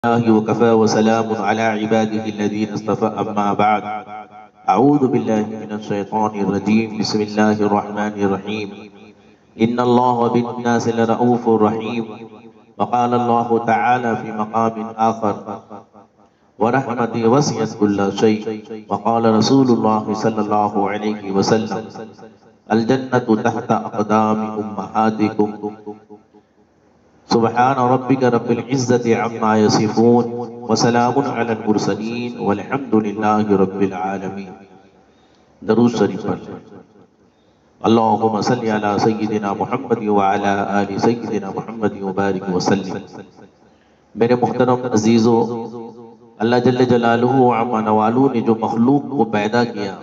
الله وكفى وسلام على عباده الذين اصطفى أما بعد. أعوذ بالله من الشيطان الرجيم. بسم الله الرحمن الرحيم. إن الله بالناس لرؤوف رحيم. وقال الله تعالى في مقام آخر: ورحمتي وسعت كل شيء. وقال رسول الله صلى الله عليه وسلم: الجنة تحت أقدام أمهاتكم. سبحان ربك رب العزة عما يصفون وسلام على المرسلين والحمد لله رب العالمين. درود شریف پڑھ. اللهم صل على سيدنا محمد وعلى آل سيدنا محمد وبارك وسلم. میرے محترم عزیزو، اللہ جل جلالہ وعما نوالہ نے جو مخلوق کو پیدا کیا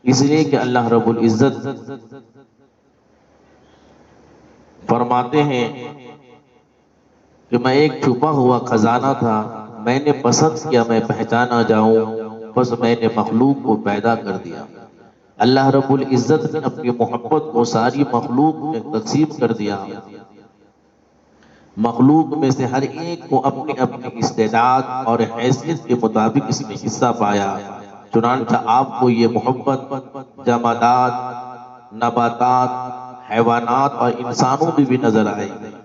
اس لیے کہ اللہ رب العزت فرماتے ہیں کہ میں ایک چھپا ہوا خزانہ تھا، میں نے پسند کیا میں پہچانا جاؤں، بس میں نے مخلوق کو پیدا کر دیا۔ اللہ رب العزت نے اپنی محبت کو ساری مخلوق میں تقسیم کر دیا۔ مخلوق میں سے ہر ایک کو اپنی اپنی استعداد اور حیثیت کے مطابق اس میں حصہ پایا۔ چنانچہ آپ کو یہ محبت جمادات، نباتات، حیوانات اور انسانوں میں بھی نظر آئے گی۔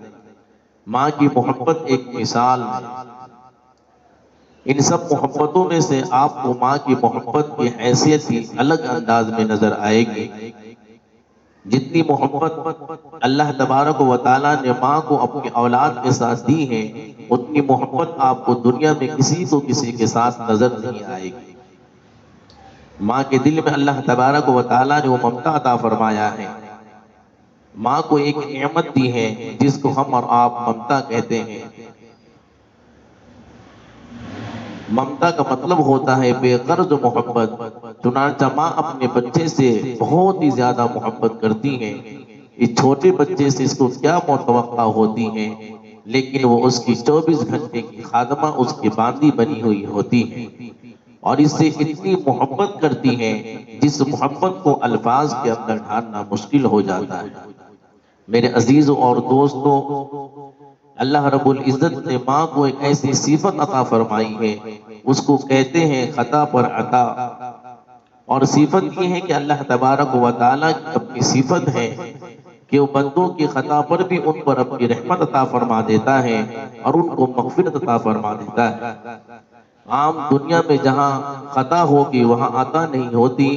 ماں کی محبت ایک مثال ہے۔ ان سب محبتوں میں سے آپ کو ماں کی محبت کی حیثیت ہی الگ انداز میں نظر آئے گی۔ جتنی محبت اللہ تبارک و تعالیٰ نے ماں کو اپنی اولاد کے ساتھ دی ہے، اتنی محبت آپ کو دنیا میں کسی کے ساتھ نظر نہیں آئے گی۔ ماں کے دل میں اللہ تبارک و تعالیٰ نے وہ ممتا عطا فرمایا ہے۔ ماں کو ایک نعمت دی ہے جس کو ہم اور آپ ممتا کہتے ہیں۔ ممتا کا مطلب ہوتا ہے بے غرض محبت۔ چنانچہ ماں اپنے بچے سے بہت ہی زیادہ محبت کرتی ہے۔ اس چھوٹے بچے سے اس کو کیا متوقع ہوتی ہے، لیکن وہ اس کی 24 گھنٹے کی خادمہ، اس کی باندی بنی ہوئی ہوتی ہے، اور اس سے اتنی محبت کرتی ہے جس محبت کو الفاظ کے اندر ڈھالنا مشکل ہو جاتا ہے۔ میرے عزیزوں اور دوستوں، اللہ رب العزت نے ماں کو ایک ایسی صفت عطا فرمائی ہے، اس کو کہتے ہیں خطا پر عطا۔ اور صفت یہ ہے کہ اللہ تبارک و تعالیٰ کی اپنی صفت ہے کہ وہ بندوں کی خطا پر بھی ان پر اپنی رحمت عطا فرما دیتا ہے اور ان کو مغفرت عطا فرما دیتا ہے۔ عام دنیا میں جہاں خطا ہوگی وہاں عطا نہیں ہوتی،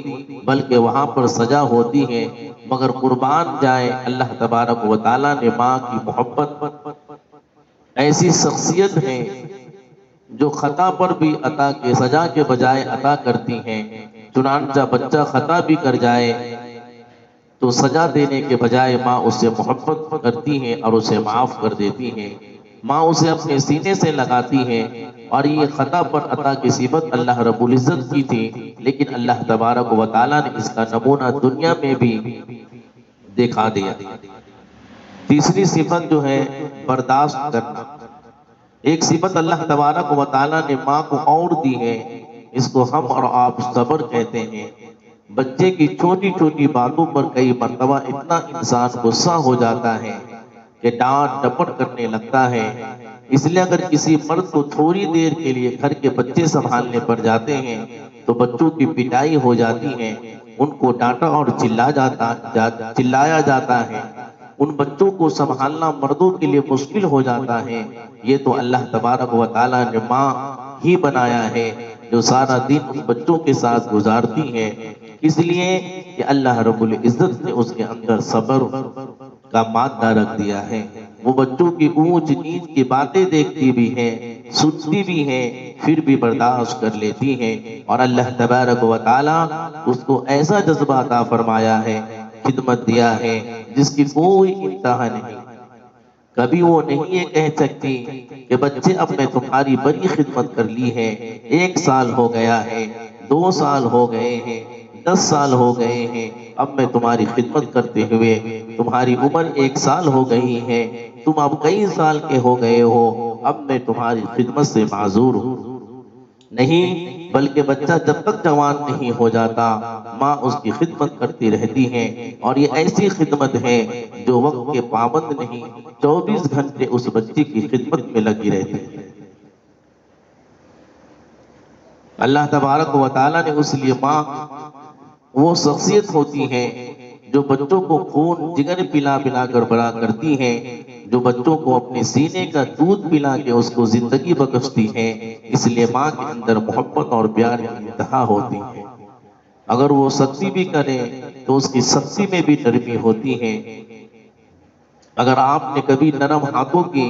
بلکہ وہاں پر سزا ہوتی ہے۔ مگر قربان جائے اللہ تبارک و تعالیٰ نے ماں کی محبت ایسی شخصیت ہے جو خطا پر بھی عطا کے سزا کے بجائے عطا کرتی ہیں۔ چنانچہ بچہ خطا بھی کر جائے تو سزا دینے کے بجائے ماں اسے محبت کرتی ہے اور اسے معاف کر دیتی ہے۔ ماں اسے اپنے سینے سے لگاتی ہے، اور یہ خطا پر عطا کی صفت اللہ رب العزت کی تھی، لیکن اللہ تبارک و تعالیٰ نے اس کا نمونہ دنیا میں بھی دکھا دیا۔ تیسری صفت جو ہے برداشت کرنا۔ ایک صفت اللہ تبارک و تعالیٰ نے ماں کو اور دی ہے، اس کو ہم اور آپ صبر کہتے ہیں۔ بچے کی چھوٹی چھوٹی باتوں پر کئی مرتبہ اتنا انسان غصہ ہو جاتا ہے کہ ڈانٹ ڈپٹ کرنے لگتا ہے۔ اس لیے اگر کسی مرد کو تھوڑی دیر کے لیے گھر کے بچے سنبھالنے پڑ جاتے ہیں تو بچوں کی پٹائی ہو جاتی ہے، ان کو ڈانٹا اور چلایا جاتا ہے۔ ان بچوں کو سنبھالنا مردوں کے لیے مشکل ہو جاتا ہے۔ یہ تو اللہ تبارک و تعالیٰ نے ماں ہی بنایا ہے جو سارا دن ان بچوں کے ساتھ گزارتی ہے، اس لیے کہ اللہ رب العزت نے اس کے اندر صبر کا مادہ رکھ دیا ہے۔ وہ بچوں کی اونچ نیچ کی باتیں دیکھتی بھی ہے، سنتی بھی ہے، پھر بھی برداشت کر لیتی ہے، اور اللہ تبارک و تعالیٰ اس کو ایسا جذبہ عطا فرمایا ہے، خدمت دیا ہے جس کی کوئی انتہا نہیں۔ کبھی وہ نہیں یہ کہہ سکتی کہ بچے اب میں تمہاری بڑی خدمت کر لی ہے، 1 سال ہو گیا ہے، 2 سال ہو گئے ہیں، 10 سال ہو گئے ہیں، اب میں تمہاری خدمت کرتے ہوئے تمہاری عمر 1 سال ہو گئی ہے، تم اب کئی سال کے ہو گئے ہو، اب میں تمہاری خدمت سے معذور ہوں۔ نہیں، بلکہ بچہ جب تک جوان نہیں ہو جاتا ماں اس کی خدمت کرتی رہتی ہے، اور یہ ایسی خدمت ہے جو وقت کے پابند نہیں، 24 گھنٹے اس بچے کی خدمت میں لگی رہتی ہے۔ اللہ تبارک و تعالیٰ نے اس لیے ماں وہ شخصیت ہوتی ہے جو بچوں کو خون جگر پلا پلا کر بڑا کرتی ہے، جو بچوں کو اپنے سینے کا دودھ پلا کے اس کو زندگی بخشتی ہے۔ اس لیے ماں کے اندر محبت اور پیار کی انتہا ہوتی ہے۔ اگر وہ سختی بھی کرے تو اس کی سختی میں بھی نرمی ہوتی ہے۔ اگر آپ نے کبھی نرم ہاتھوں کی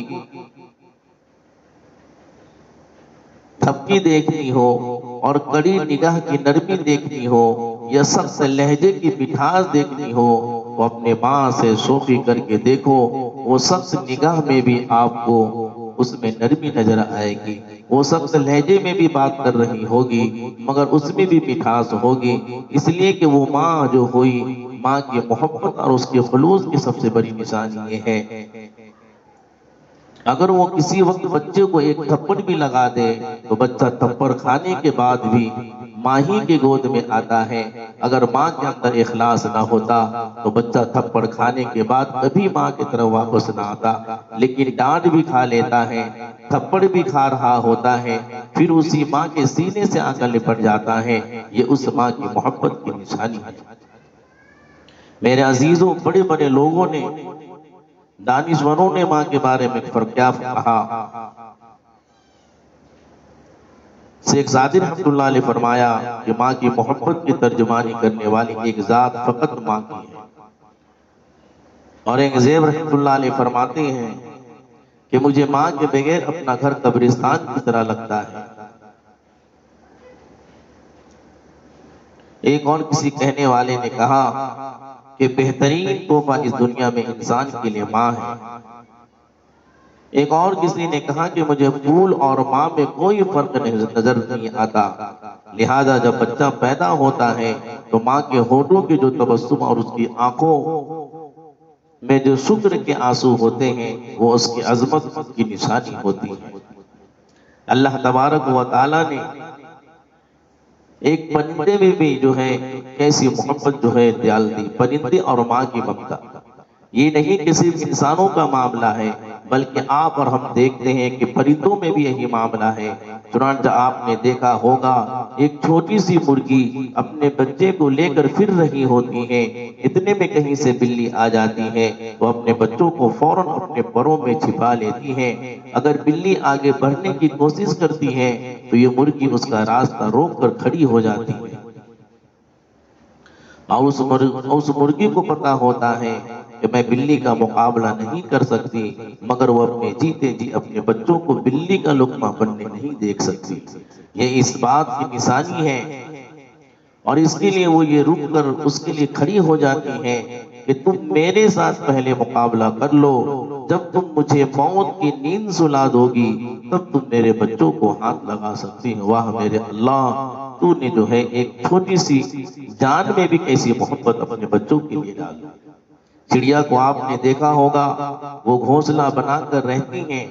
تھپکی دیکھنی ہو اور کڑی نگاہ کی نرمی دیکھنی ہو یا سخت لہجے کی مٹھاس دیکھنی ہو تو اپنے ماں سے شوخی کر کے دیکھو، وہ سخت نگاہ میں بھی آپ کو اس میں نرمی نظر آئے گی، وہ سخت لہجے میں بھی بات کر رہی ہوگی مگر اس میں بھی مٹھاس ہوگی، اس لیے کہ وہ ماں جو ہوئی، ماں کی محبت اور اس کے خلوص کی سب سے بڑی نشانی یہ ہے۔ اگر وہ کسی وقت بچے کو ایک تھپڑ بھی لگا دے تو بچہ تھپڑ کھانے کے بعد بھی ماں ہی کے گود میں آتا ہے۔ اگر ماں کے اندر اخلاص نہ ہوتا تو بچہ تھپڑ کھانے کے بعد کبھی ماں کی طرف واپس نہ آتا، لیکن ڈانٹ بھی کھا لیتا ہے، تھپڑ بھی کھا رہا ہوتا ہے، پھر اسی ماں کے سینے سے آ کر لپٹ جاتا ہے۔ یہ اس ماں کی محبت کی نشانی ہے۔ میرے عزیزوں، بڑے بڑے لوگوں نے، دانشوروں نے ماں کے بارے میں کیا کہا؟ شیخ زادی رحمۃ اللہ علیہ فرمایا کہ ماں کی محبت کی ترجمانی کرنے والی ایک ذات فقط ماں کی ہے۔ اور ایک زیب رحمۃ اللہ علیہ فرماتے ہیں کہ مجھے ماں کے بغیر اپنا گھر قبرستان کی طرح لگتا ہے۔ ایک اور کسی کہنے والے نے کہا کہ بہترین تحفہ اس دنیا میں انسان کے لیے ماں ہے۔ ایک اور کسی نے کہا کہ مجھے پھول اور ماں میں کوئی فرق نظر نہیں آتا، لہذا جب بچہ پیدا ہوتا ہے تو ماں کے ہونٹوں کے جو تبسم اور اس کی آنکھوں میں جو شکر کے آنسو ہوتے ہیں وہ اس کی عظمت کی نشانی ہوتی ہے۔ اللہ تبارک و تعالیٰ نے ایک پرندے میں بھی جو ہے کیسی محبت جو ہے ڈال دی، پرندے اور ماں کی ممتا۔ یہ نہیں کہ صرف انسانوں کا معاملہ ہے بلکہ آپ اور ہم دیکھتے ہیں کہ پرندوں میں بھی یہی معاملہ ہے۔ چنانچہ آپ نے دیکھا ہوگا ایک چھوٹی سی مرغی اپنے بچے کو لے کر پھر رہی ہوتی ہے، اتنے میں کہیں سے بلی آ جاتی ہے تو اپنے بچوں کو فوراً اپنے پروں میں چھپا لیتی ہے۔ اگر بلی آگے بڑھنے کی کوشش کرتی ہے تو یہ مرغی اس کا راستہ روک کر کھڑی ہو جاتی ہے، اور اس مرغی کو پتا ہوتا ہے کہ میں بلی کا مقابلہ نہیں کر سکتی، مگر وہ اپنے جیتے جی اپنے بچوں کو بلی کا لقمہ بننے نہیں دیکھ سکتی۔ یہ اس بات کی نشانی ہے، اور اس کے لیے وہ یہ رک کر اس کے لیے کھڑی ہو جاتی ہے کہ تم میرے ساتھ پہلے مقابلہ کر لو، جب تم مجھے موت کی نیند سلا دو گی تب تم میرے بچوں کو ہاتھ لگا سکتی ہو۔ واہ میرے اللہ، تو نے جو ہے ایک چھوٹی سی جان میں بھی کیسی محبت اپنے بچوں کے لیے ڈال دی۔ چڑیا کو آپ نے دیکھا ہوگا، وہ گھونسلہ بنا کر رہتی ہیں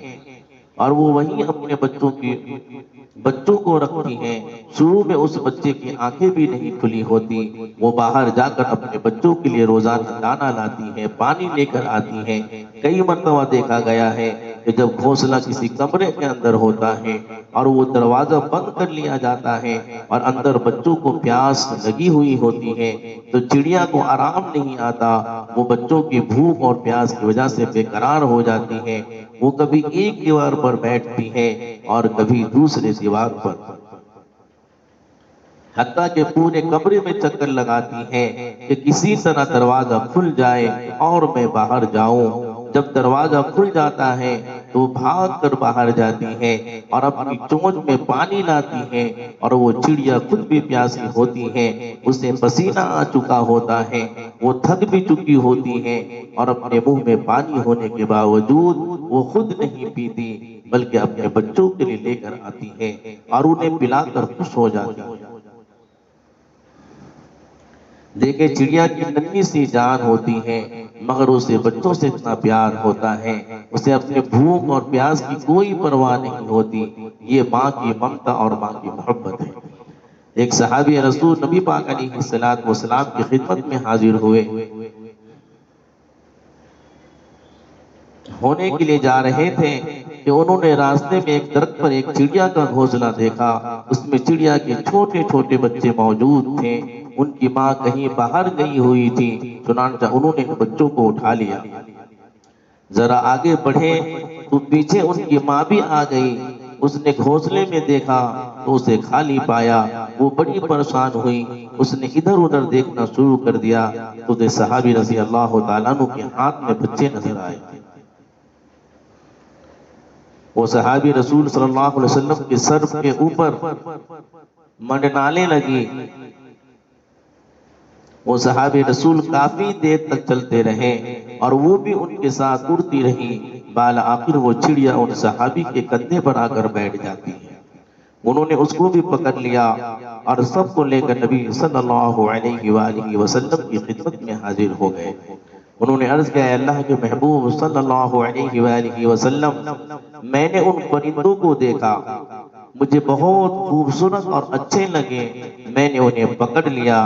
اور وہ وہیں اپنے بچوں کو رکھتی ہیں۔ شروع میں اس بچے کی آنکھیں بھی نہیں کھلی ہوتی، وہ باہر جا کر اپنے بچوں کے لیے روزانہ دانہ لاتی ہیں، پانی لے کر آتی ہیں۔ کئی مرتبہ دیکھا گیا ہے کہ جب گھونسلہ کسی کمرے کے اندر ہوتا ہے اور وہ دروازہ بند کر لیا جاتا ہے اور اندر بچوں کو پیاس لگی ہوئی ہوتی ہے تو چڑیا کو آرام نہیں آتا، وہ بچوں کی بھوک اور پیاس کی وجہ سے بے قرار ہو جاتی ہے۔ وہ کبھی ایک دیوار پر بیٹھتی ہے اور کبھی دوسرے دیوار پر، حتیٰ کہ پورے کمرے میں چکر لگاتی ہے کہ کسی طرح دروازہ کھل جائے اور میں باہر جاؤں۔ جب دروازہ کھل جاتا ہے تو بھاگ کر باہر جاتی ہے اور اپنی چونچ میں پانی لاتی ہے، اور وہ چڑیا خود بھی پیاسی ہوتی ہے، اسے پسینہ آ چکا ہوتا ہے، وہ تھک بھی چکی ہوتی ہے، اور اپنے منہ میں پانی ہونے کے باوجود وہ خود نہیں پیتی بلکہ اپنے بچوں کے لیے لے کر آتی ہے اور انہیں پلا کر خوش ہو جاتی ہے۔ دیکھیں چڑیا کی ننھی سی جان ہوتی ہے مگر اسے بچوں سے اتنا پیار ہوتا ہے، اسے اپنے بھوک اور پیاس کی کوئی پرواہ نہیں ہوتی۔ یہ ماں کی ممتا اور ماں کی محبت ہے۔ ایک صحابی رسول نبی پاک علیہ السلام کی خدمت میں حاضر ہونے کے لیے جا رہے تھے کہ انہوں نے راستے میں ایک درخت پر ایک چڑیا کا گھونسلہ دیکھا، اس میں چڑیا کے چھوٹے چھوٹے بچے موجود تھے، ان کی ماں کہیں باہر گئی ہوئی تھی، چنانچہ انہوں نے بچوں کو اٹھا لیا۔ ذرا آگے بڑھے تو پیچھے ان کی ماں بھی آ گئی، اس نے گھونسلے میں دیکھا تو اسے خالی پایا، وہ بڑی پریشان ہوئی، اس نے ادھر ادھر دیکھنا شروع کر دیا تو صحابی رضی اللہ تعالیٰ عنہ کے ہاتھ میں بچے نظر آئے۔ وہ صحابی رسول صلی اللہ علیہ وسلم کے سر کے اوپر منڈلانے لگی۔ وہ صحابی رسول کافی دیر تک چلتے رہے اور وہ بھی ان کے ساتھ اڑتی رہی، بالآخر وہ چڑیا ان صحابی کے کندھے پر آ کر بیٹھ جاتی ہے۔ انہوں نے اس کو بھی پکڑ لیا اور سب کو لے کر نبی صلی اللہ علیہ وآلہ وسلم کی خدمت میں حاضر ہو گئے۔ انہوں نے عرض کیا، اللہ کے محبوب صلی اللہ علیہ وآلہ وسلم، میں نے ان پرندوں کو دیکھا، مجھے بہت خوبصورت اور اچھے لگے، میں نے انہیں پکڑ لیا،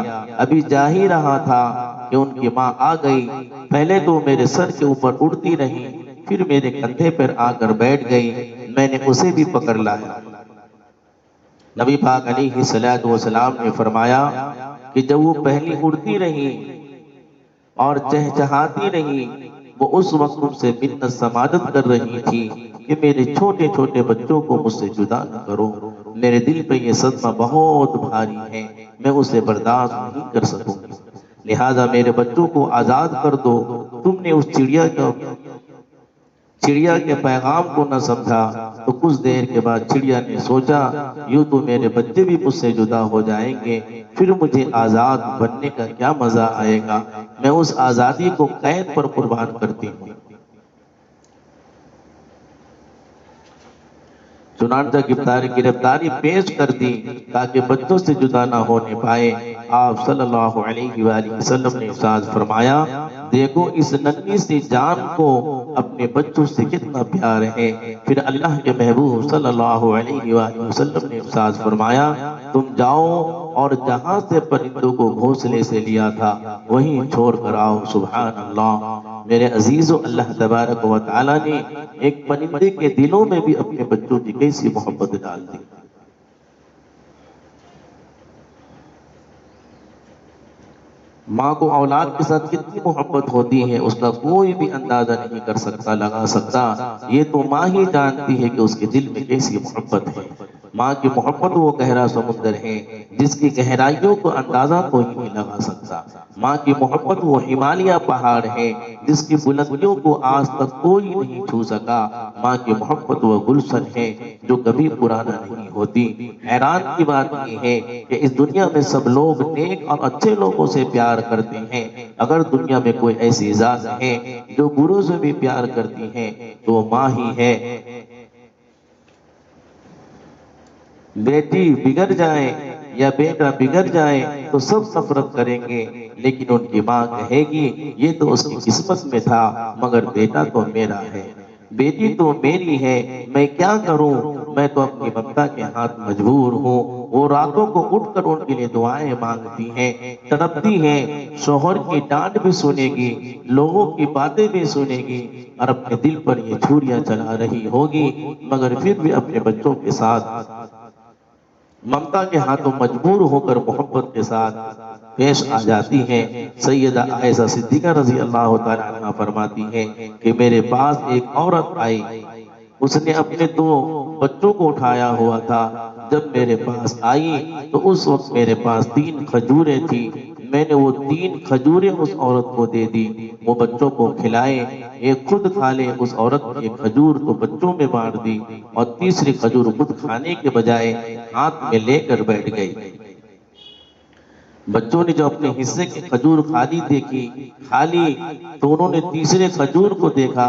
ابھی جا ہی رہا تھا کہ ان کی ماں آ گئی، پہلے تو میرے سر کے اوپر اڑتی رہی، پھر میرے کندھے پر آ کر بیٹھ گئی، میں نے اسے بھی پکڑ لایا۔ نبی پاک علیہ السلام نے فرمایا کہ جب وہ پہلی اڑتی رہی اور چہچہاتی رہی، وہ اس وقت ان سے منت سماجت کر رہی تھی کہ میرے چھوٹے چھوٹے بچوں کو مجھ سے جدا نہ کرو، میرے دل پہ یہ صدمہ بہت بھاری ہے، میں اسے برداشت نہیں کر سکوں گی، لہذا میرے بچوں کو آزاد کر دو۔ تم نے اس چڑیا کے پیغام کو نہ سمجھا تو کچھ دیر کے بعد چڑیا نے سوچا، یوں تو میرے بچے بھی مجھ سے جدا ہو جائیں گے، پھر مجھے آزاد بننے کا کیا مزہ آئے گا، میں اس آزادی کو قید پر قربان کرتی ہوں۔ چنانچہ گرفتاری پیش کر دی تاکہ بچوں سے جدا نہ ہونے پائے۔ آپ صلی اللہ علیہ وآلہ وسلم نے ارشاد فرمایا، دیکھو اس ننھی سی جان کو اپنے بچوں سے کتنا پیار ہے۔ پھر اللہ کے محبوب صلی اللہ علیہ وآلہ وسلم نے ارشاد فرمایا، تم جاؤ اور جہاں سے پرندوں کو گھونسلے سے لیا تھا وہیں چھوڑ کر آؤ۔ سبحان اللہ۔ میرے عزیزو، اللہ تبارک و تعالیٰ نے ایک پرندے کے دلوں میں بھی اپنے بچوں کی کیسی محبت ڈال دی۔ ماں کو اولاد کے ساتھ کتنی محبت ہوتی ہے اس کا کوئی بھی اندازہ نہیں کر سکتا، لگا سکتا، یہ تو ماں ہی جانتی ہے کہ اس کے دل میں کیسی محبت ہے۔ ماں کی محبت وہ گہرا سمندر ہے جس کی گہرائیوں کو اندازہ کوئی نہیں لگا سکتا۔ ماں کی محبت وہ ہمالیہ پہاڑ ہے جس کی بلندیوں کو آج تک کوئی نہیں چھو سکا۔ ماں کی محبت وہ گلشن ہے جو کبھی پرانا نہیں ہوتی۔ حیران کی بات یہ ہے کہ اس دنیا میں سب لوگ نیک اور اچھے لوگوں سے پیار کرتے ہیں، اگر دنیا میں کوئی ایسی ذات ہے جو بروں سے بھی پیار کرتی ہے تو وہ ماں ہی ہے۔ بیٹی بگڑ جائے یا بیٹا بگڑ جائے تو سب نفرت کریں گے، لیکن ان کی ماں کہے گی یہ تو اس کی قسمت میں تھا، مگر بیٹا تو میرا ہے، بیٹی تو میری ہے، میں کیا کروں، میں تو اپنی ممتا کے ہاتھ مجبور ہوں۔ وہ راتوں کو اٹھ کر ان کے لیے دعائیں مانگتی ہیں، تڑپتی ہیں، شوہر کی ڈانٹ بھی سنے گی، لوگوں کی باتیں بھی سنے گی اور اپنے دل پر یہ چھریاں چلا رہی ہوگی، مگر پھر بھی اپنے بچوں کے ساتھ ممتا کے ہاتھوں مجبور ہو کر محبت کے ساتھ پیش آ جاتی ہے۔ سیدہ عائشہ صدیقہ رضی اللہ تعالیٰ عنہ فرماتی ہیں کہ میرے پاس ایک عورت آئی، اس نے اپنے 2 بچوں کو اٹھایا ہوا تھا، جب میرے پاس آئی تو اس وقت میرے پاس 3 کھجوریں تھی، میں نے وہ 3 کھجوریں اس عورت کو دے دی، وہ بچوں کو کھلائے، ایک خود کھا لے۔ اس عورت نے ایک کھجور تو بچوں میں بانٹ دی اور تیسری کھجور خود کھانے کے بجائے ہاتھ میں لے کر بیٹھ گئی۔ بچوں نے جو اپنے حصے کی کھجور خالی دیکھی، خالی، تو انہوں نے تیسرے کھجور کو دیکھا،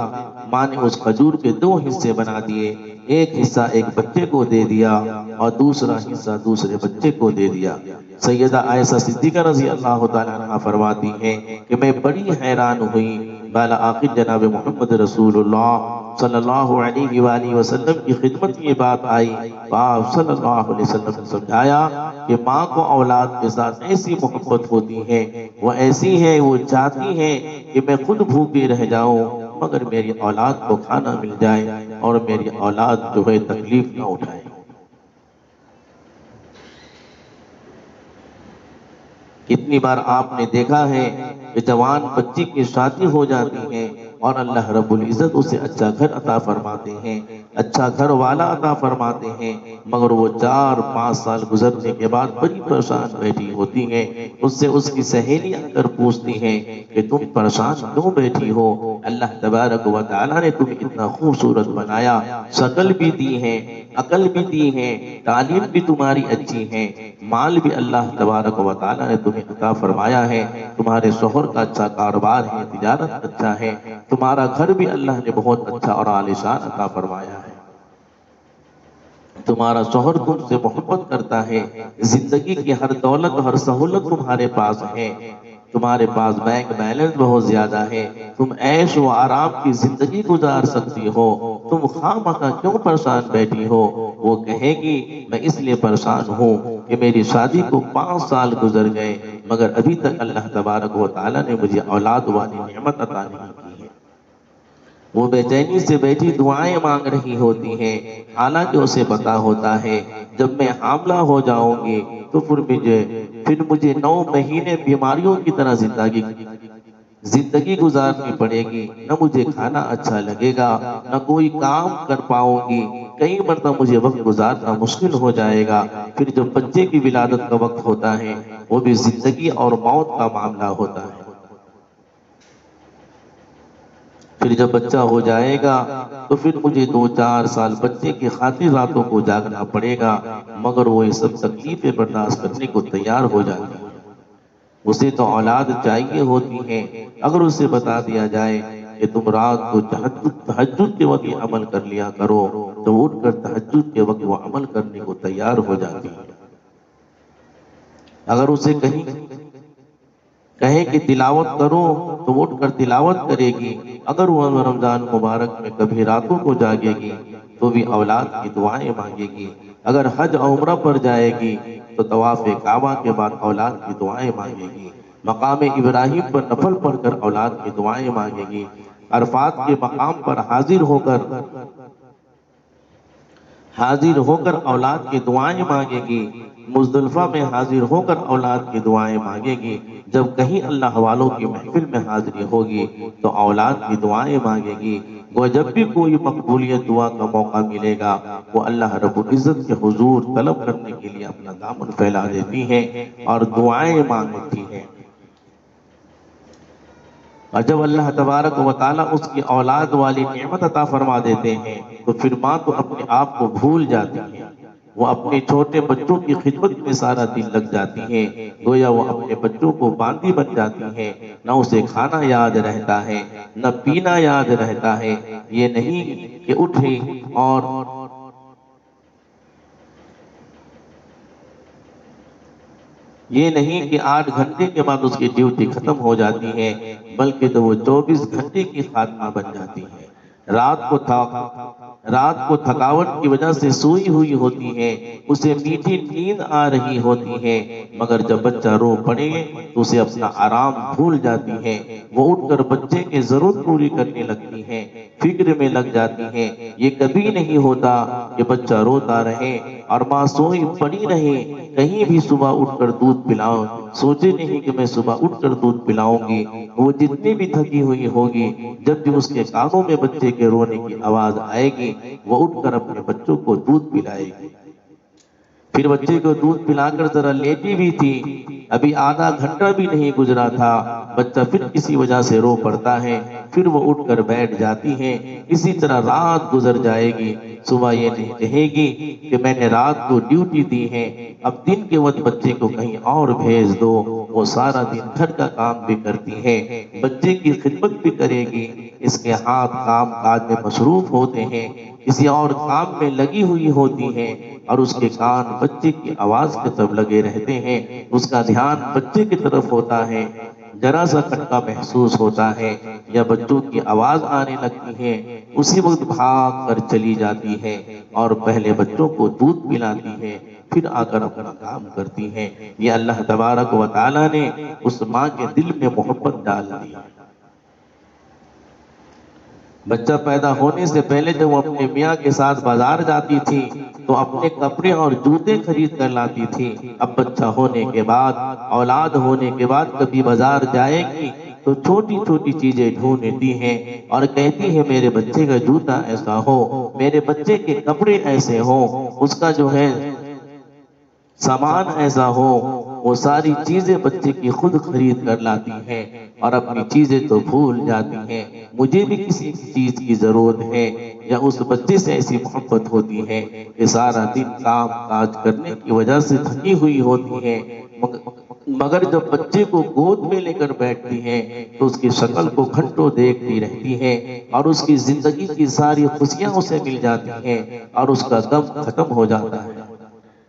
ماں نے اس کھجور کے 2 حصے بنا دیے، ایک حصہ ایک بچے کو دے دیا اور دوسرا حصہ دوسرے بچے کو دے دیا۔ سیدہ عائشہ صدیقہ رضی اللہ تعالیٰ عنہ فرماتی ہیں کہ میں بڑی حیران ہوئی، بالآخر جناب محمد رسول اللہ صلی اللہ علیہ وآلہ وسلم کی خدمت یہ بات آئی، آپ صلی اللہ علیہ وسلم نے سمجھایا کہ ماں کو اولاد کے ساتھ ایسی محبت ہوتی ہے، وہ ایسی ہے، وہ چاہتی ہے کہ میں خود بھوکی رہ جاؤں مگر میری اولاد کو کھانا مل جائے۔ اور میری اولاد جو ہے تکلیف نہ اٹھائے۔ کتنی بار آپ نے دیکھا ہے کہ جوان بچی کی شادی ہو جاتی ہے اور اللہ رب العزت اسے اچھا گھر عطا فرماتے ہیں، اچھا گھر والا عطا فرماتے ہیں، مگر وہ 4-5 سال گزرنے کے بعد بڑی پریشان بیٹھی ہوتی ہیں۔ اس سے اس کی سہیلی آ کر پوچھتی ہیں کہ تم پریشان کیوں بیٹھی ہو؟ اللہ تبارک و تعالیٰ نے تمہیں اتنا خوبصورت بنایا، شکل بھی دی ہے، عقل بھی دی ہے، تعلیم بھی تمہاری اچھی ہے، مال بھی اللہ تبارک و تعالیٰ نے تمہیں عطا فرمایا ہے، تمہارے شوہر کا اچھا کاروبار ہے، تجارت اچھا ہے، تمہارا گھر بھی اللہ نے بہت اچھا اور عالیشان عطا فرمایا ہے، تمہارا شوہر تم سے محبت کرتا ہے، زندگی کی ہر دولت ہر سہولت تمہارے پاس ہے، تمہارے پاس بینک بیلنس بہت زیادہ ہے، تم عیش و آرام کی زندگی گزار سکتی ہو، تم خواہ کیوں پریشان بیٹھی ہو؟ وہ کہے گی میں اس لیے پریشان ہوں کہ میری شادی کو 5 سال گزر گئے مگر ابھی تک اللہ تبارک و تعالیٰ نے مجھے اولاد والی نعمت عطا نہیں کی ہے۔ وہ بے چینی سے بیٹھی دعائیں مانگ رہی ہوتی ہیں، حالانکہ اسے پتا ہوتا ہے جب میں حاملہ ہو جاؤں گی تو پھر مجھے 9 مہینے بیماریوں کی طرح زندگی گزارنی پڑے گی، نہ مجھے کھانا اچھا لگے گا، نہ کوئی کام کر پاؤں گی، کئی مرتبہ مجھے وقت گزارنا مشکل ہو جائے گا۔ پھر جب بچے کی ولادت کا وقت ہوتا ہے وہ بھی زندگی اور موت کا معاملہ ہوتا ہے۔ پھر جب بچہ ہو جائے گا تو پھر مجھے 2-4 سال بچے کی خاطر راتوں کو جاگنا پڑے گا، مگر وہ یہ سب تکلیفیں برداشت کرنے کو تیار ہو جاتی ہیں۔ اسے تو اولاد چاہیے ہوتی ہے، اگر اسے بتا دیا جائے کہ تم رات کو تہجد کے وقت یہ عمل کر لیا کرو تو اٹھ کر تہجد کے وقت وہ عمل کرنے کو تیار ہو جاتی ہے۔ اگر اسے کہیں کہ تلاوت کرو تو وہ اٹھ کر تلاوت کرے گی، اگر وہ رمضان مبارک میں کبھی راتوں کو جاگے گی تو بھی اولاد کی دعائیں مانگے گی، اگر حج عمرہ پر جائے گی تو طواف کعبہ کے بعد اولاد کی دعائیں مانگے گی، مقام ابراہیم پر نفل پڑھ کر اولاد کی دعائیں مانگے گی، عرفات کے مقام پر حاضر ہو کر اولاد کی دعائیں مانگے گی، مزدلفہ میں حاضر ہو کر اولاد کی دعائیں مانگے گی، جب کہیں اللہ والوں کی محفل میں حاضری ہوگی تو اولاد کی دعائیں مانگے گی۔ وہ جب بھی کوئی مقبولیت دعا کا موقع ملے گا وہ اللہ رب العزت کے حضور طلب کرنے کے لیے اپنا دامن پھیلا دیتی ہے اور دعائیں مانگتی ہے۔ اور جب اللہ تبارک و تعالیٰ اس کی اولاد والی نعمت عطا فرما دیتے ہیں تو پھر ماں تو اپنے آپ کو بھول جاتی ہے، وہ اپنے چھوٹے بچوں کی خدمت میں سارا دن لگ جاتی ہیں، گویا وہ اپنے بچوں کو باندھی بن جاتی ہیں، نہ اسے کھانا یاد رہتا ہے نہ پینا یاد رہتا ہے، یہ نہیں کہ اٹھے اور یہ نہیں کہ 8 گھنٹے کے بعد اس کی ڈیوٹی ختم ہو جاتی ہے، بلکہ تو وہ 24 گھنٹے کی خادمہ بن جاتی ہے۔ رات کو تھکاوٹ کی وجہ سے سوئی ہوئی ہوتی ہے، اسے میٹھی نیند آ رہی ہوتی ہے، مگر جب بچہ رو پڑے تو اسے اپنا آرام بھول جاتی ہے، وہ اٹھ کر بچے کی ضرورت پوری کرنے لگتی ہے، فکر میں لگ جاتی ہے۔ یہ کبھی نہیں ہوتا کہ بچہ روتا رہے اور ماں سوئی پڑی رہے، کہیں بھی صبح اٹھ کر دودھ پلاؤ، سوچے نہیں کہ میں صبح اٹھ کر دودھ پلاؤں گی، وہ جتنی بھی تھکی ہوئی ہوگی جب بھی اس کے کانوں میں بچے کے رونے کی آواز آئے گی وہ اٹھ کر اپنے بچوں کو دودھ پلائے گی۔ پھر بچے کو دودھ پلا کر ذرا لیٹی بھی تھی، ابھی آدھا گھنٹہ بھی نہیں گزرا تھا، بچہ پھر کسی وجہ سے رو پڑتا ہے، پھر وہ اٹھ کر بیٹھ جاتی ہے، اسی طرح رات گزر جائے گی، صبح یہ نہیں کہے گی کہ میں نے رات کو ڈیوٹی دی ہے، اب دن کے وقت بچے کو کہیں اور بھیج دو، وہ سارا دن گھر کا کام بھی کرتی ہے، بچے کی خدمت بھی کرے گی، اس کے ہاتھ کام کاج میں مصروف ہوتے ہیں، کسی اور کام میں لگی ہوئی ہوتی ہے اور اس کے کان بچے کی آواز کی طرف لگے رہتے ہیں، اس کا دھیان بچے کی طرف ہوتا ہے، ذرا سا کھٹکا محسوس ہوتا ہے یا بچوں کی آواز آنے لگتی ہے، اسی وقت بھاگ کر چلی جاتی ہے اور پہلے بچوں کو دودھ پلاتی ہے، پھر آ کر اپنا کام کرتی ہے۔ یہ اللہ تبارک و تعالیٰ نے اس ماں کے دل میں محبت ڈال دی۔ بچہ پیدا ہونے سے پہلے جب وہ اپنے میاں کے ساتھ بازار جاتی تھی تو اپنے کپڑے اور جوتے خرید کر لاتی تھی۔ اب بچہ ہونے کے بعد، اولاد ہونے کے بعد کبھی بازار جائے گی تو چھوٹی چھوٹی چیزیں ڈھونڈتی ہیں اور کہتی ہے میرے بچے کا جوتا ایسا ہو، میرے بچے کے کپڑے ایسے ہوں، اس کا جو ہے سامان ایسا ہو۔ وہ ساری چیزیں بچے کی خود خرید کر لاتی ہیں اور اپنی چیزیں تو بھول جاتی ہیں۔ مجھے بھی کسی چیز کی ضرورت ہے یا اس بچے سے ایسی محبت ہوتی ہے کہ سارا دن کام کاج کرنے کی وجہ سے تھکی ہوئی ہوتی ہے، مگر جب بچے کو گود میں لے کر بیٹھتی ہے تو اس کی شکل کو گھنٹوں دیکھتی رہتی ہے اور اس کی زندگی کی ساری خوشیاں اسے مل جاتی ہیں اور اس کا غم ختم ہو جاتا ہے۔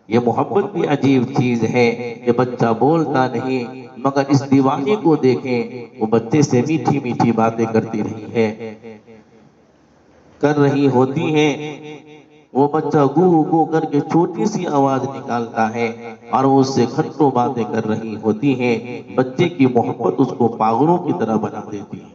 یہ محبت بھی عجیب چیز ہے کہ بچہ بولتا نہیں مگر اس دیوانے کو دیکھیں، وہ بچے سے میٹھی میٹھی باتیں کرتی رہی ہے، کر رہی ہوتی ہیں۔ وہ بچہ گو گو کر کے چھوٹی سی آواز نکالتا ہے اور وہ اس سے گھنٹوں باتیں کر رہی ہوتی ہیں۔ بچے کی محبت اس کو پاگلوں کی طرح بنا دیتی ہے۔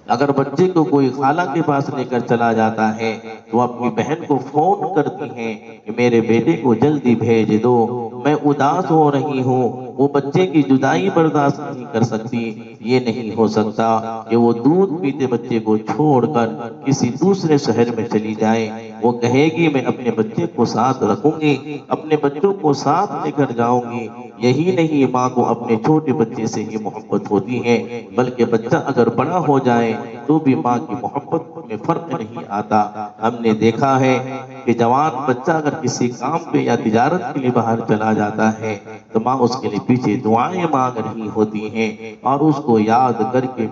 اگر بچے کو کوئی خالہ کے پاس لے کر چلا جاتا ہے تو اپنی بہن کو فون کرتی ہیں کہ میرے بیٹے کو جلدی بھیج دو، میں اداس ہو رہی ہوں۔ وہ بچے کی جدائی برداشت نہیں کر سکتی۔ یہ نہیں ہو سکتا کہ وہ دودھ پیتے بچے کو چھوڑ کر کسی دوسرے شہر میں چلی جائے۔ وہ کہے گی میں اپنے بچے کو ساتھ رکھوں گی، اپنے بچوں کو ساتھ لے کر جاؤں گی۔ یہی نہیں، ماں کو اپنے چھوٹے بچے سے ہی محبت ہوتی ہے، بلکہ بچہ اگر بڑا ہو جائے تو بھی ماں کی محبت میں فرق نہیں آتا۔ ہم نے دیکھا ہے کہ جوان بچہ اگر کسی کام پہ یا تجارت کے لیے باہر چلا جاتا ہے تو ماں اس کے لیے پیچھے دعائیں مانگ رہی ہوتی ہیں اور اس کو یاد کر کے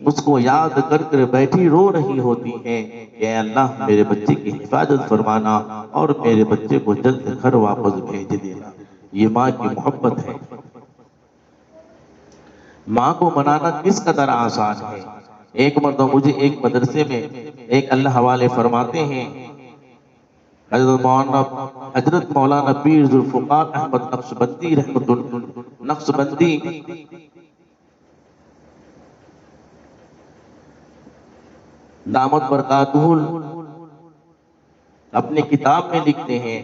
اس کو یاد کر کر بیٹھی رو رہی ہوتی ہیں کہ اے اللہ میرے بچے کی حفاظت فرمانا اور میرے بچے کو جلد گھر واپس بھیج دینا۔ یہ ماں کی محبت ہے۔ ماں کو منانا کس قدر آسان ہے۔ ایک مرتبہ مجھے ایک مدرسے میں ایک اللہ حوالے فرماتے ہیں، حضرت مولانا پیر ذوالفقار احمد نقشبندی نقشبندی دامت برکاتہ اپنے کتاب میں لکھتے ہیں،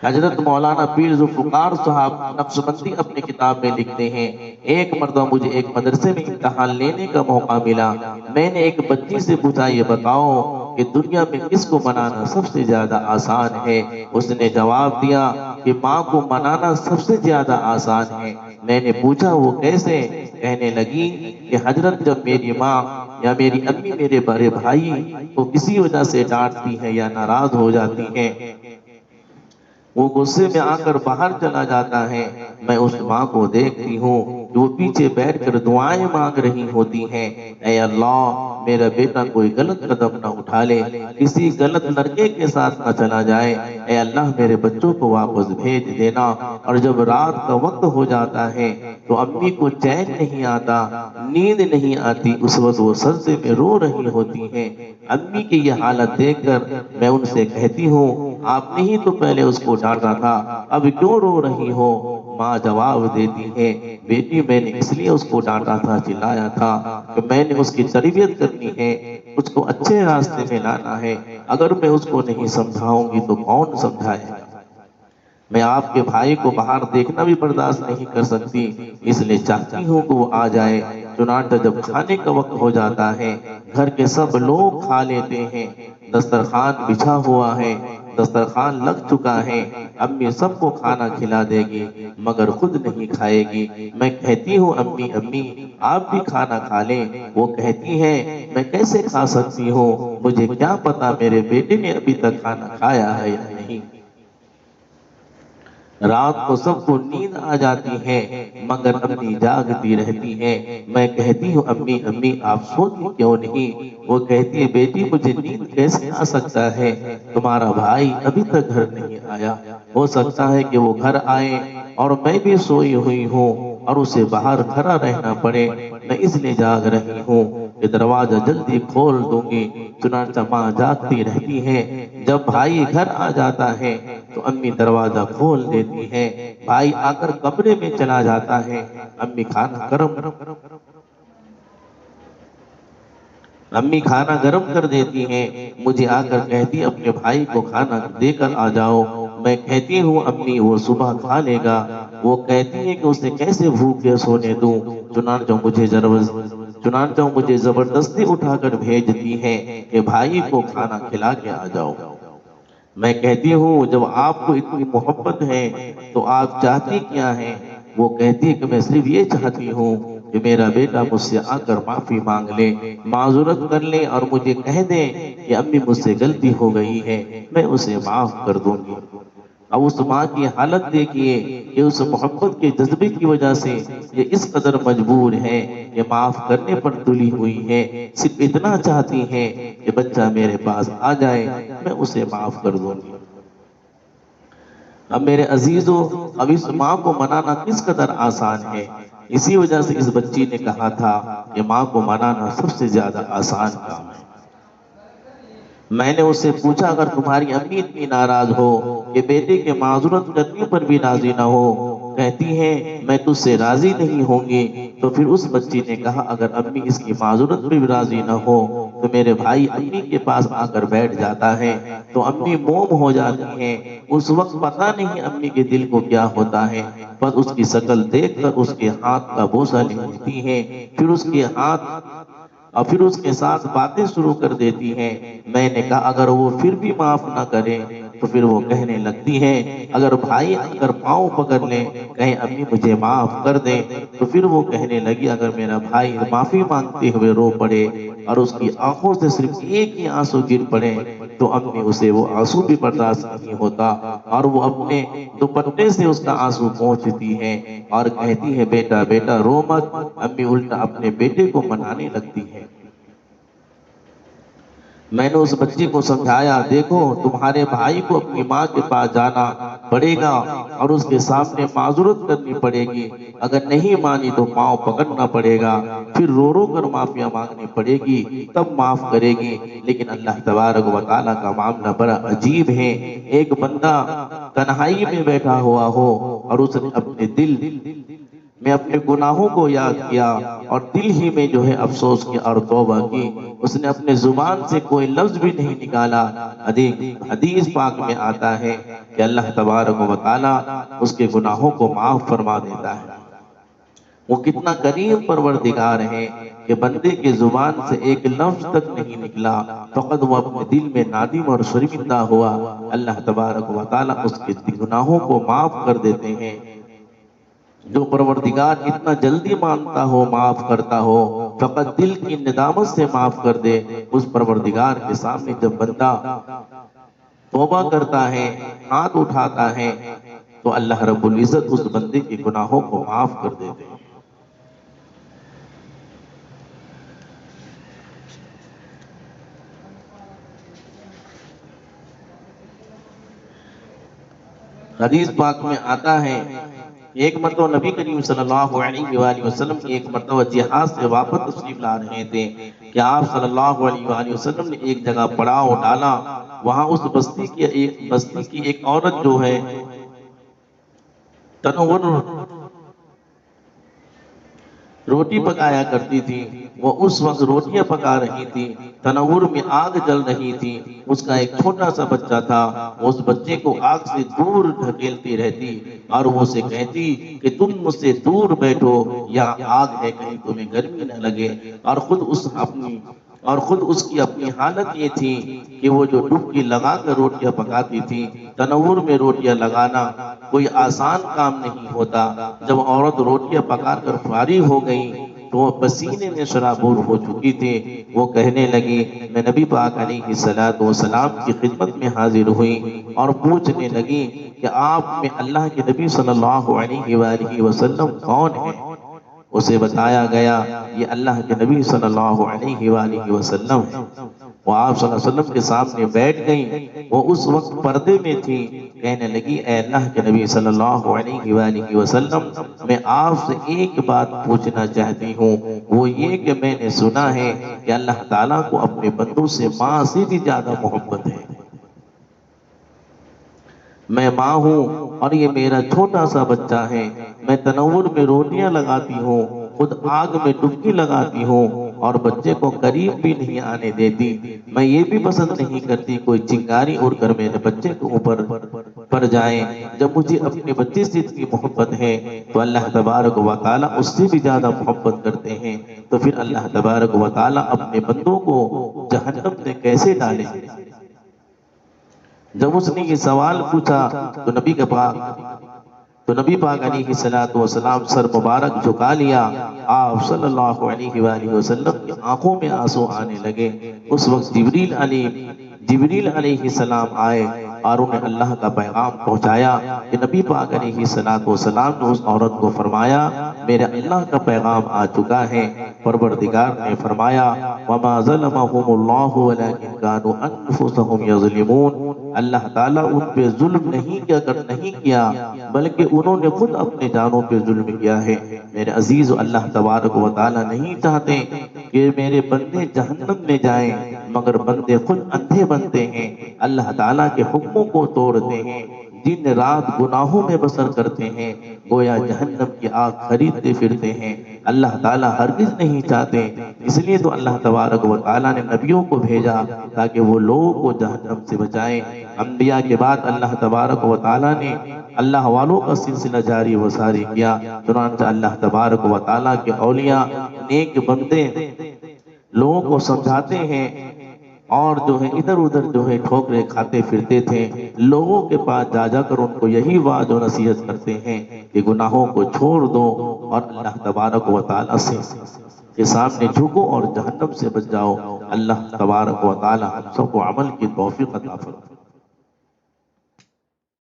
حضرت مولانا پیر ذوالفقار صاحب نقشبندی اپنے کتاب میں لکھتے ہیں، ایک مرتبہ مجھے ایک مدرسے میں امتحان لینے کا موقع ملا۔ میں نے ایک بچی سے پوچھا یہ بتاؤ کہ دنیا میں کس کو منانا سب سے زیادہ آسان ہے؟ اس نے جواب دیا کہ ماں کو منانا سب سے زیادہ آسان ہے۔ میں نے پوچھا وہ کیسے؟ کہنے لگی کہ حضرت جب میری ماں یا میری امی میرے بڑے بھائی کو کسی وجہ سے ڈانٹتی ہے یا ناراض ہو جاتی ہے، وہ غصے میں آ کر باہر چلا جاتا ہے، میں اس ماں کو دیکھتی ہوں کہ وہ پیچھے بیٹھ کر دعائیں مانگ رہی ہوتی ہیں، اے اللہ میرا بیٹا کوئی غلط قدم نہ اٹھا لے، کسی غلط لڑکے کے ساتھ نہ چلا جائے، اے اللہ میرے بچوں کو واپس بھیج دینا۔ اور جب رات کا وقت ہو جاتا ہے تو امی کو چین نہیں آتا، نیند نہیں آتی، اس وقت وہ سجدے میں رو رہی ہوتی ہیں۔ امی کی یہ حالت دیکھ کر میں ان سے کہتی ہوں آپ نے ہی تو پہلے اس کو ڈانٹا تھا، اب کیوں رو رہی ہو؟ ماں جواب دیتی ہے بیٹی میں نے اس لیے اس کو ڈانٹا تھا، چلایا تھا کہ میں نے اس کی تربیت کرنی ہے، اس کو اچھے راستے میں لانا ہے، اگر میں اس کو نہیں سمجھاؤں گی تو کون سمجھائے گا؟ میں آپ کے بھائی کو باہر دیکھنا بھی برداشت نہیں کر سکتی، اس لیے چاہتی ہوں کہ وہ آ جائے۔ چنانچہ جب کھانے کا وقت ہو جاتا ہے، گھر کے سب لوگ کھا لیتے ہیں، دسترخوان بچھا ہوا ہے، دسترخوان لگ چکا ہے، امی سب کو کھانا کھلا دے گی مگر خود نہیں کھائے گی۔ میں کہتی ہوں امی امی آپ بھی کھانا کھا لیں، وہ کہتی ہے میں کیسے کھا سکتی ہوں، مجھے کیا پتا میرے بیٹے نے ابھی تک کھانا کھایا ہے یا نہیں۔ رات کو سب کو نیند آ جاتی ہے مگر امی جاگتی رہتی ہے۔ میں کہتی ہوں امی امی آپ سوتی کیوں نہیں؟ وہ کہتی ہے بیٹی مجھے نیند کیسے آ سکتا ہے، تمہارا بھائی ابھی تک گھر نہیں آیا، ہو سکتا ہے کہ وہ گھر آئے اور میں بھی سوئی ہوئی ہوں اور اسے باہر کھڑا رہنا پڑے، میں اس لیے جاگ رہی ہوں۔ کہ دروازہ جلدی کھول دوں گی۔ چنانچہ ماں جاگتی رہتی ہے۔ جب بھائی گھر آ جاتا ہے تو امی دروازہ کھول دیتی ہے۔ بھائی آ کر کمرے میں چلا جاتا ہے۔ امی کھانا گرم کر دیتی ہیں۔ مجھے آ کر کہتی اپنے بھائی کو کھانا دے کر آ جاؤ۔ میں کہتی ہوں امی وہ صبح کھا لے گا۔ وہ کہتی ہے کہ اسے کیسے بھوکے سونے دوں۔ چنانچہ مجھے زبردستی اٹھا کر بھیجتی ہے کہ بھائی کو کھانا کھلا کے آ جاؤ۔ میں کہتی ہوں جب آپ کو اتنی محبت ہے تو آپ چاہتی کیا ہے؟ وہ کہتی ہے کہ میں صرف یہ چاہتی ہوں کہ میرا بیٹا مجھ سے آ کر معافی مانگ لے، معذرت کر لے اور مجھے کہہ دے کہ امی مجھ سے غلطی ہو گئی ہے، میں اسے معاف کر دوں گی۔ اب اس ماں کی حالت دیکھیے کہ اس محبت کے جذبے کی وجہ سے یہ اس قدر مجبور ہے کہ معاف کرنے پر تلی ہوئی ہے، صرف اتنا چاہتی ہے کہ بچہ میرے پاس آ جائے، میں اسے معاف کر دوں گی۔ اب میرے عزیزو، اب اس ماں کو منانا کس قدر آسان ہے۔ اسی وجہ سے اس بچی نے کہا تھا کہ ماں کو منانا سب سے زیادہ آسان کام ہے۔ میں نے اس سے پوچھا اگر تمہاری امی اتنی ناراض ہو کہ بیٹے کے معذرت کرنے پر بھی راضی نہ ہو، کہتی ہے میں تجھ سے راضی نہیں ہوں گی، تو پھر اس بچی نے کہا اگر امی اس کی معذرت پر بھی راضی نہ ہو تو میرے بھائی امی کے پاس آ کر بیٹھ جاتا ہے تو امی موم ہو جاتی ہیں۔ اس وقت پتہ نہیں امی کے دل کو کیا ہوتا ہے، بس اس کی شکل دیکھ کر اس کے ہاتھ کا بوسہ لیتی ہے، پھر اس کے ہاتھ اور پھر اس کے ساتھ باتیں شروع کر دیتی ہیں۔ میں نے کہا اگر وہ پھر بھی معاف نہ کرے تو پھر وہ کہنے لگتی ہے اگر بھائی اگر پاؤں پکڑ لیں کہیں امی مجھے معاف کر دیں، تو پھر وہ کہنے لگی اگر میرا بھائی معافی مانگتے ہوئے رو پڑے اور اس کی آنکھوں سے صرف ایک ہی آنسو گر پڑے تو امی اسے وہ آنسو بھی برداشت نہیں ہوتا اور وہ اپنے دوپٹے سے اس کا آنسو پہنچتی ہے اور کہتی ہے بیٹا بیٹا رو مت۔ امی الٹا اپنے بیٹے کو منانے لگتی ہے۔ میں نے اس بچی کو سمجھایا دیکھو تمہارے بھائی کو اپنی ماں کے پاس جانا پڑے گا اور اس کے سامنے معذرت کرنی پڑے گی، اگر نہیں مانی تو پاؤں پکڑنا پڑے گا، پھر رو رو کر معافیاں مانگنی پڑے گی، تب معاف کرے گی۔ لیکن اللہ تبارک و تعالیٰ کا معاملہ بڑا عجیب ہے۔ ایک بندہ تنہائی میں بیٹھا ہوا ہو اور اس نے اپنے دل میں اپنے گناہوں کو یاد کیا اور دل ہی میں جو ہے افسوس کیا اور توبہ کی، اس نے اپنے زبان سے کوئی لفظ بھی نہیں نکالا۔ حدیث پاک میں آتا ہے کہ اللہ تبارک و تعالیٰ اس کے گناہوں کو معاف فرما دیتا ہے۔ وہ کتنا کریم پروردگار ہے کہ بندے کے زبان سے ایک لفظ تک نہیں نکلا، فقط وہ اپنے دل میں نادم اور شرمندہ ہوا، اللہ تبارک و تعالیٰ اس کے گناہوں کو معاف کر دیتے ہیں۔ جو پروردگار اتنا جلدی مانتا ہو معاف کرتا ہو، فقط دل کی ندامت سے معاف کر دے، اس پروردگار کے سامنے جب بندہ توبہ کرتا ہے، ہاتھ اٹھاتا ہے تو اللہ رب العزت اس بندے کے گناہوں کو معاف کر دیتے ہیں۔ حدیث پاک میں آتا ہے ایک مرتبہ نبی کریم صلی اللہ علیہ وآلہ وسلم ایک مرتبہ جہاد سے واپس تشریف لا رہے تھے کہ آپ صلی اللہ علیہ وآلہ وسلم نے ایک جگہ پڑاؤ ڈالا، وہاں اس بستی کی ایک عورت جو ہے تنور روٹی پکایا کرتی تھی، وہ اس وقت روٹیاں پکا رہی تھی، تنور میں آگ جل رہی تھی، اس کا ایک چھوٹا سا بچہ تھا، اس بچے کو آگ سے دور دھکیلتی رہتی اور وہ اسے کہتی کہ تم مجھ سے دور بیٹھو، یہاں آگ ہے کہیں تمہیں گرمی نہ لگے، اور خود اس کی اپنی حالت یہ تھی کہ وہ جو ڈبکی لگا کر روٹیاں پکاتی تھی، تنور میں روٹیاں لگانا کوئی آسان کام نہیں ہوتا۔ جب عورت روٹیاں پکا کر فارغ ہو گئی تو وہ پسینے میں سرابور ہو چکی تھی، وہ کہنے لگی میں نبی پاک علیہ السلام کی خدمت میں حاضر ہوئی اور پوچھنے لگی کہ آپ میں اللہ کے نبی صلی اللہ علیہ وآلہ وسلم کون ہیں؟ اسے بتایا گیا یہ اللہ کے نبی صلی اللہ علیہ وآلہ وسلم ہے۔ وہ آپ صلی اللہ علیہ وسلم کے سامنے بیٹھ گئیں، وہ اس وقت پردے میں تھی، کہنے لگی اے اللہ کے نبی صلی اللہ علیہ وآلہ وسلم، میں آپ سے ایک بات پوچھنا چاہتی ہوں، وہ یہ کہ میں نے سنا ہے کہ اللہ تعالیٰ کو اپنے بندوں سے ماں سے بھی زیادہ محبت ہے۔ میں ماں ہوں اور یہ میرا چھوٹا سا بچہ ہے، میں تنور میں روٹیاں لگاتی ہوں، خود آگ میں ڈبکی لگاتی ہوں اور بچے کو قریب بھی نہیں آنے دیتی۔ میں یہ بھی پسند نہیں کرتی کوئی چنگاری اڑ کر میرے بچے کے اوپر پڑ جائے۔ جب مجھے اپنے بچے سے اتنی محبت ہے تو اللہ تبارک و تعالیٰ اس سے بھی زیادہ محبت کرتے ہیں، تو پھر اللہ تبارک و تعالیٰ اپنے بندوں کو جہنم میں کیسے ڈالیں؟ جب اس نے یہ سوال پوچھا تو نبی پاک علیہ السلام سر مبارک جھکا لیا۔ آپ صلی اللہ علیہ وآلہ وسلم کی آنکھوں میں آنسو آنے لگے۔ اس وقت جبریل علیہ السلام آئے اور انہیں اللہ کا پیغام پہنچایا کہ نبی پاک علیہ السلام نے اس عورت کو فرمایا میرے اللہ کا پیغام آ چکا ہے۔ پروردگار نے فرمایا وَمَا ظَلَمَهُمُ اللَّهُ وَلَكِنْ كَانُوا أَنفُسَهُمْ يَظْلِمُونَ، اللہ تعالیٰ ان پہ ظلم نہیں کیا بلکہ انہوں نے خود اپنے جانوں پہ ظلم کیا ہے۔ میرے عزیز، اللہ تبارک و تعالیٰ نہیں چاہتے کہ میرے بندے جہنم میں جائیں، مگر بندے خود اندھے بنتے ہیں، اللہ تعالیٰ کے حکموں کو توڑتے ہیں، دن رات گناہوں میں بسر کرتے ہیں، گویا جہنم کی آگ خریدتے پھرتے ہیں۔ اللہ تعالیٰ ہرگز نہیں چاہتے، اس لیے تو اللہ تبارک و تعالیٰ نے نبیوں کو بھیجا تاکہ وہ لوگوں کو جہنم سے بچائیں۔ انبیاء کے بعد اللہ تبارک و تعالیٰ نے اللہ والوں کا سلسلہ جاری و ساری کیا، چنانچہ اللہ تبارک و تعالیٰ کے اولیاء نیک بندے لوگوں کو سمجھاتے ہیں اور جو ہے ادھر ادھر جو ہے ٹھوکریں کھاتے پھرتے تھے، لوگوں کے پاس جا کر ان کو یہی وعظ و نصیحت کرتے ہیں کہ گناہوں کو چھوڑ دو اور اللہ تبارک و تعالیٰ سے کے سامنے جھکو اور جہنم سے بچ جاؤ۔ اللہ تبارک و تعالیٰ ہم سب کو عمل کی توفیق عطا فرمائے۔